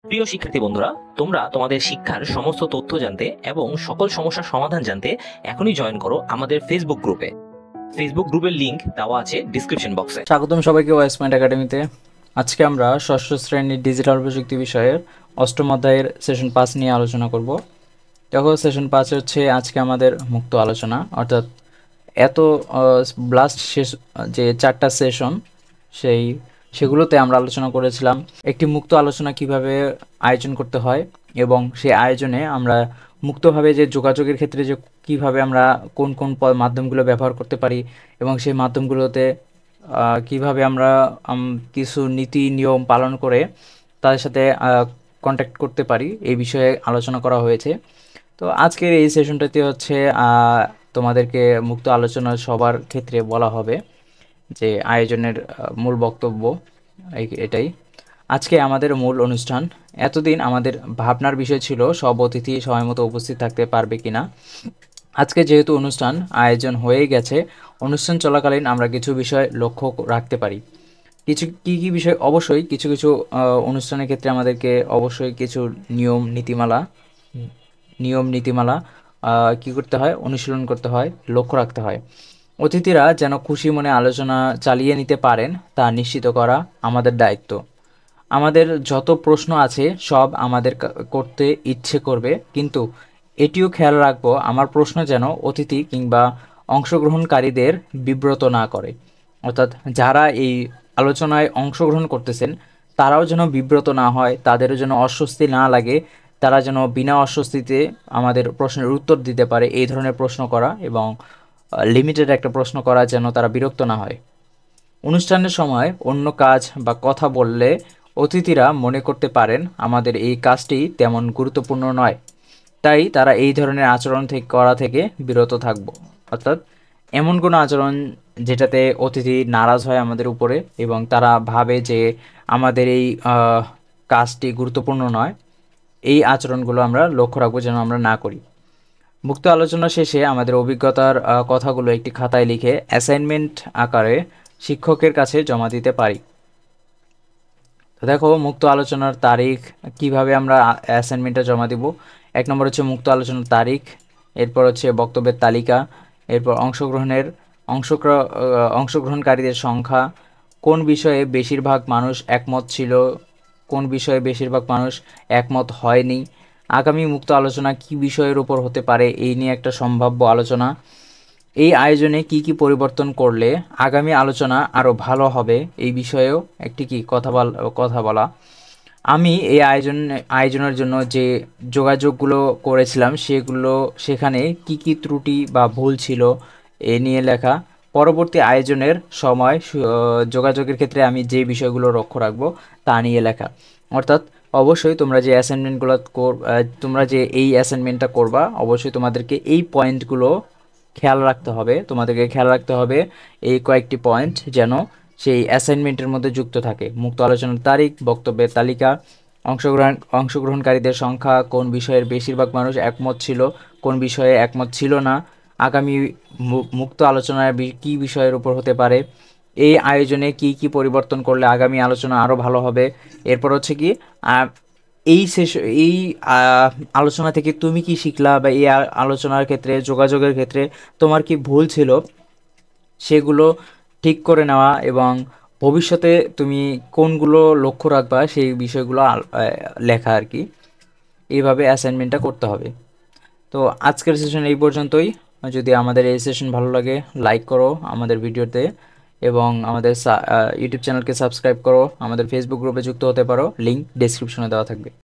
প্রিয় শিক্ষার্থী বন্ধুরা, তোমরা তোমাদের শিক্ষার সমস্ত তথ্য জানতে এবং সকল সমস্যার সমাধান জানতে এখনই জয়েন করো আমাদের ফেসবুক গ্রুপে। ফেসবুক গ্রুপের লিংক দেওয়া আছে ডিসক্রিপশন বক্সে। স্বাগতম সবাইকে ওয়েস পয়েন্ট একাডেমিতে। আজকে আমরা ষষ্ঠ শ্রেণীর ডিজিটাল প্রযুক্তি বিষয়ের অষ্টম অধ্যায়ের সেশন 5 নিয়ে আলোচনা করব। দেখো, সেশন 5 হচ্ছে আজকে আমাদের মুক্ত আলোচনা, অর্থাৎ এত ব্লাস্ট শেষ যে 4টা সেশন সেগুলোতে আমরা আলোচনা করেছিলাম একটি মুক্ত আলোচনা কিভাবে আয়োজন করতে হয় এবং সেই আয়োজনে আমরা মুক্তভাবে যে যোগাযোগের ক্ষেত্রে যে কিভাবে আমরা কোন কোন মাধ্যমগুলো ব্যবহার করতে পারি এবং সেই মাধ্যমগুলোতে কিভাবে আমরা কিছু নীতি নিয়ম পালন করে তাদের সাথে কন্ট্যাক্ট করতে পারি, এই বিষয়ে আলোচনা করা হয়েছে। তো আজকের এই সেশনটাতে হচ্ছে তোমাদেরকে মুক্ত আলোচনা সবার ক্ষেত্রে বলা হবে যে আয়োজনের মূল বক্তব্য এটাই। আজকে আমাদের মূল অনুষ্ঠান। এতদিন আমাদের ভাবনার বিষয় ছিল সব অতিথি সময়মতো উপস্থিত থাকতে পারবে কিনা। আজকে যেহেতু অনুষ্ঠান আয়োজন হয়ে গেছে, অনুষ্ঠান চলাকালীন আমরা কিছু বিষয় লক্ষ্য রাখতে পারি। কি বিষয়? অবশ্যই কিছু কিছু অনুষ্ঠানের ক্ষেত্রে আমাদেরকে অবশ্যই কিছু নিয়ম নীতিমালা কি করতে হয়, অনুশীলন করতে হয়, লক্ষ্য রাখতে হয়। অতিথিরা যেন খুশি মনে আলোচনা চালিয়ে নিতে পারেন তা নিশ্চিত করা আমাদের দায়িত্ব। আমাদের যত প্রশ্ন আছে সব আমাদের করতে ইচ্ছে করবে, কিন্তু এটিও খেয়াল রাখবো আমার প্রশ্ন যেন অতিথি কিংবা অংশগ্রহণকারীদের বিব্রত না করে। অর্থাৎ যারা এই আলোচনায় অংশগ্রহণ করতেছেন তারাও যেন বিব্রত না হয়, তাদেরও যেন অস্বস্তি না লাগে, তারা যেন বিনা অস্বস্তিতে আমাদের প্রশ্নের উত্তর দিতে পারে। এই ধরনের প্রশ্ন করা এবং লিমিটেড একটা প্রশ্ন করা, যেন তারা বিরক্ত না হয়। অনুষ্ঠানের সময় অন্য কাজ বা কথা বললে অতিথিরা মনে করতে পারেন আমাদের এই কাজটি তেমন গুরুত্বপূর্ণ নয়, তাই তারা এই ধরনের আচরণ করা থেকে বিরত থাকব। অর্থাৎ এমন কোনো আচরণ যেটাতে অতিথি নারাজ হয় আমাদের উপরে এবং তারা ভাবে যে আমাদের এই কাজটি গুরুত্বপূর্ণ নয়, এই আচরণগুলো আমরা লক্ষ্য রাখবো যেন আমরা না করি। মুক্ত আলোচনা শেষে আমাদের অভিজ্ঞতার কথাগুলো একটি খাতায় লিখে অ্যাসাইনমেন্ট আকারে শিক্ষকের কাছে জমা দিতে পারি। তো দেখো, মুক্ত আলোচনার তারিখ কিভাবে আমরা অ্যাসাইনমেন্টটা জমা দিব। 1 নম্বর হচ্ছে মুক্ত আলোচনার তারিখ, এরপর হচ্ছে বক্তব্যের তালিকা, এরপর অংশগ্রহণকারীদের সংখ্যা, কোন বিষয়ে বেশিরভাগ মানুষ একমত ছিল, কোন বিষয়ে বেশিরভাগ মানুষ একমত হয়নি, আগামী মুক্ত আলোচনা কি বিষয়ের উপর হতে পারে এই নিয়ে একটা সম্ভাব্য আলোচনা, এই আয়োজনে কি কি পরিবর্তন করলে আগামী আলোচনা আরও ভালো হবে এই বিষয়েও একটি কথা বলা। আমি এই আয়োজনের জন্য যে যোগাযোগগুলো করেছিলাম সেখানে কি কি ত্রুটি বা ভুল ছিল এ নিয়ে লেখা। পরবর্তী আয়োজনের সময় যোগাযোগের ক্ষেত্রে আমি যে বিষয়গুলো লক্ষ্য রাখবো তা নিয়ে লেখা। অর্থাৎ অবশ্যই তোমরা যে এই অ্যাসাইনমেন্টটা করবা, অবশ্যই তোমাদেরকে এই পয়েন্টগুলো খেয়াল রাখতে হবে। এই কয়েকটি পয়েন্ট যেন সেই অ্যাসাইনমেন্টের মধ্যে যুক্ত থাকে। মুক্ত আলোচনার তারিখ, বক্তব্যের তালিকা, অংশগ্রহণকারীদের সংখ্যা, কোন বিষয়ের বেশিরভাগ মানুষ একমত ছিল, কোন বিষয়ে একমত ছিল না, আগামী মুক্ত আলোচনার কী বিষয়ের উপর হতে পারে, এই আয়োজনে কি কি পরিবর্তন করলে আগামী আলোচনা আরও ভালো হবে। এরপর হচ্ছে কি এই আলোচনা থেকে তুমি কি শিখলা, বা এই আলোচনার ক্ষেত্রে যোগাযোগের ক্ষেত্রে তোমার কি ভুল ছিল সেগুলো ঠিক করে নেওয়া এবং ভবিষ্যতে তুমি কোনগুলো লক্ষ্য রাখবা সেই বিষয়গুলো লেখা আর কি। এইভাবে অ্যাসাইনমেন্টটা করতে হবে। তো আজকের সেশন এই পর্যন্তই। যদি আমাদের এই সেশন ভালো লাগে, লাইক করো আমাদের ভিডিওতে এবং আমাদের ইউটিউব চ্যানেলকে সাবস্ক্রাইব করো, আমাদের ফেসবুক গ্রুপে যুক্ত হতে পারো, লিঙ্ক ডেসক্রিপশনে দেওয়া থাকবে।